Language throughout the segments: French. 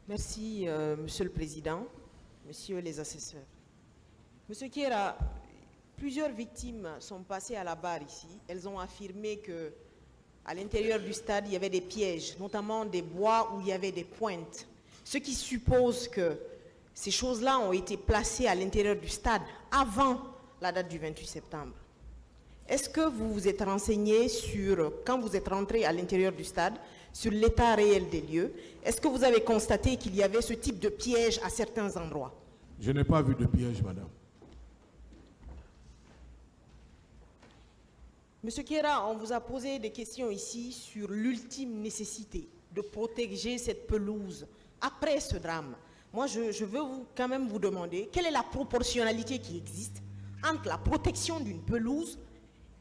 Merci, Monsieur le Président, Messieurs les assesseurs. Monsieur Kera, plusieurs victimes sont passées à la barre ici. Elles ont affirmé que à l'intérieur du stade, il y avait des pièges, notamment des bois où il y avait des pointes. Ce qui suppose que ces choses-là ont été placées à l'intérieur du stade avant la date du 28 septembre. Est-ce que vous vous êtes renseigné sur, quand vous êtes rentré à l'intérieur du stade, sur l'état réel des lieux? Est-ce que vous avez constaté qu'il y avait ce type de piège à certains endroits? Je n'ai pas vu de piège, madame. Monsieur Kera, on vous a posé des questions ici sur l'ultime nécessité de protéger cette pelouse après ce drame. Moi, je veux quand même vous demander quelle est la proportionnalité qui existe entre la protection d'une pelouse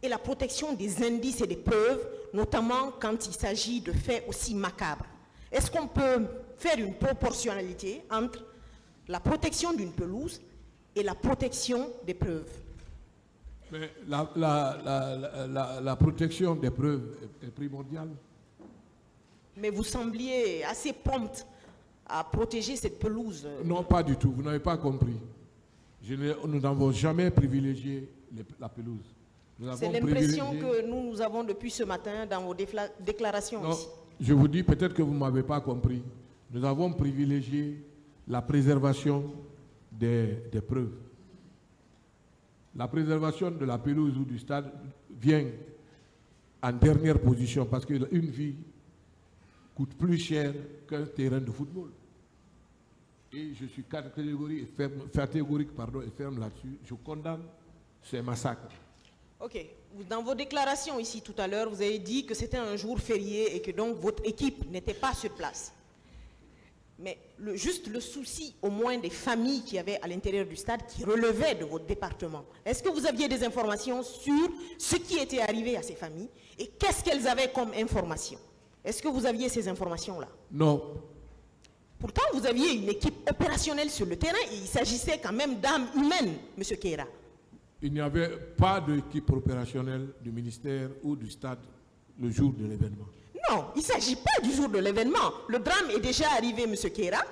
et la protection des indices et des preuves, notamment quand il s'agit de faits aussi macabres. Est-ce qu'on peut faire une proportionnalité entre la protection d'une pelouse et la protection des preuves? Mais la protection des preuves est primordiale. Mais vous sembliez assez prompte à protéger cette pelouse. Non, pas du tout. Vous n'avez pas compris. Nous n'avons jamais privilégié la pelouse. C'est l'impression que nous avons depuis ce matin dans vos déclarations non, ici. Je vous dis, peut-être que vous ne m'avez pas compris. Nous avons privilégié la préservation des preuves. La préservation de la pelouse ou du stade vient en dernière position parce qu'une vie coûte plus cher qu'un terrain de football. Et je suis catégorique et ferme là-dessus. Je condamne ces massacres. Ok. Dans vos déclarations ici tout à l'heure, vous avez dit que c'était un jour férié et que donc votre équipe n'était pas sur place. Mais juste le souci au moins des familles qui avaient à l'intérieur du stade qui relevaient de votre département. Est-ce que vous aviez des informations sur ce qui était arrivé à ces familles et qu'est-ce qu'elles avaient comme information? Est-ce que vous aviez ces informations-là? Non. Pourtant, vous aviez une équipe opérationnelle sur le terrain et il s'agissait quand même d'âmes humaines, M. Kera. Il n'y avait pas d'équipe opérationnelle du ministère ou du stade le jour de l'événement. Non, il ne s'agit pas du jour de l'événement. Le drame est déjà arrivé, M. Kera.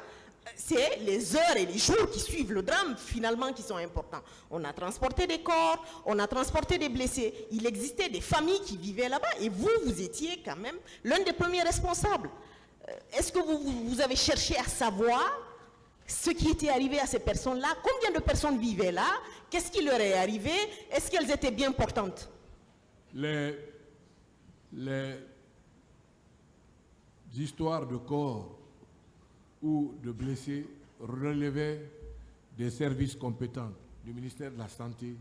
C'est les heures et les jours qui suivent le drame, finalement, qui sont importants. On a transporté des corps, on a transporté des blessés. Il existait des familles qui vivaient là-bas et vous étiez quand même l'un des premiers responsables. Est-ce que vous avez cherché à savoir ce qui était arrivé à ces personnes-là? Combien de personnes vivaient là? Qu'est-ce qui leur est arrivé? Est-ce qu'elles étaient bien portantes? Les histoires de corps ou de blessés relevaient des services compétents du ministère de la Santé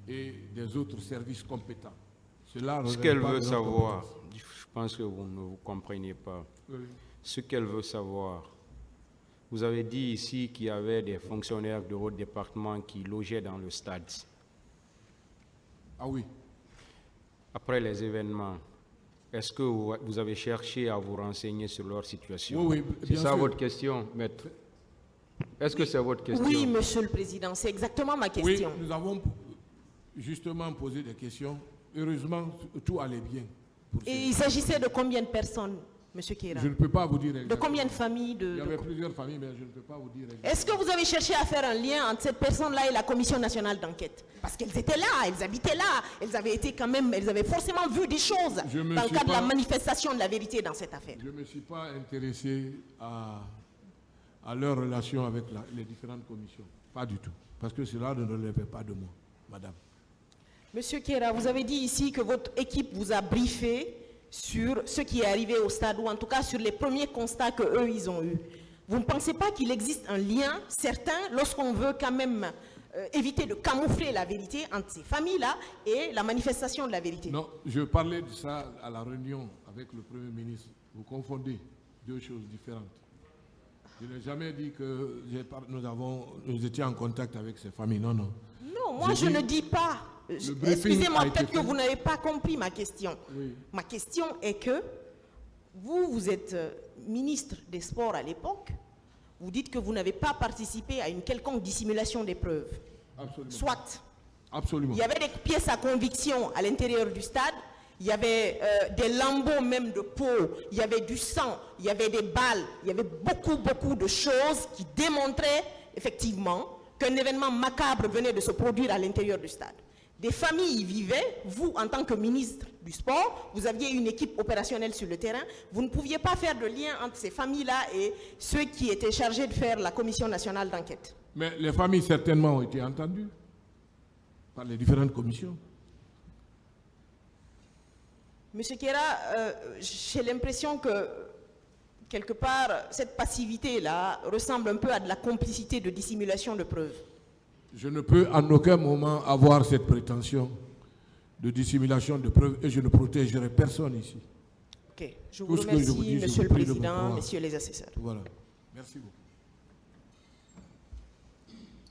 et des autres services compétents. Ce qu'elle veut savoir, je pense que vous ne vous comprenez pas. Oui. Ce qu'elle veut savoir, vous avez dit ici qu'il y avait des fonctionnaires de votre département qui logeaient dans le stade. Ah oui. Après les événements, est-ce que vous avez cherché à vous renseigner sur leur situation? Oui, c'est ça sûr. votre question, maître? Est-ce que c'est votre question? Oui, Monsieur le Président, c'est exactement ma question. Oui, nous avons justement posé des questions. Heureusement, tout allait bien. Et il s'agissait de combien de personnes, M. Kera? Je ne peux pas vous dire exactement. De combien de familles? Il y avait plusieurs familles, mais je ne peux pas vous dire exactement. Est-ce que vous avez cherché à faire un lien entre cette personne-là et la Commission nationale d'enquête? Parce qu'elles étaient là, elles habitaient là, elles avaient été quand même, elles avaient forcément vu des choses dans le cadre de la manifestation de la vérité dans cette affaire. Je ne me suis pas intéressé à leur relation avec les différentes commissions. Pas du tout. Parce que cela ne relevait pas de moi, madame. Monsieur Kera, vous avez dit ici que votre équipe vous a briefé sur ce qui est arrivé au stade, ou en tout cas sur les premiers constats qu'eux, ils ont eus. Vous ne pensez pas qu'il existe un lien certain lorsqu'on veut quand même éviter de camoufler la vérité entre ces familles-là et la manifestation de la vérité? Non, je parlais de ça à la réunion avec le Premier ministre. Vous confondez deux choses différentes. Je n'ai jamais dit que nous étions en contact avec ces familles. Non, non. Non, moi je ne dis pas. Excusez-moi, peut-être que vous n'avez pas compris ma question. Oui. Ma question est que vous êtes ministre des Sports à l'époque. Vous dites que vous n'avez pas participé à une quelconque dissimulation des preuves. Absolument. Soit. Absolument. Il y avait des pièces à conviction à l'intérieur du stade il y avait des lambeaux même de peau, il y avait du sang, il y avait des balles, il y avait beaucoup de choses qui démontraient effectivement qu'un événement macabre venait de se produire à l'intérieur du stade. Des familles y vivaient, vous en tant que ministre du Sport, vous aviez une équipe opérationnelle sur le terrain, vous ne pouviez pas faire de lien entre ces familles-là et ceux qui étaient chargés de faire la commission nationale d'enquête. Mais les familles certainement ont été entendues par les différentes commissions. Monsieur Kéra, j'ai l'impression que, quelque part, cette passivité-là ressemble un peu à de la complicité de dissimulation de preuves. Je ne peux en aucun moment avoir cette prétention de dissimulation de preuves et je ne protégerai personne ici. Ok, je vous remercie, Monsieur le Président, Messieurs les assesseurs. Voilà. Merci beaucoup.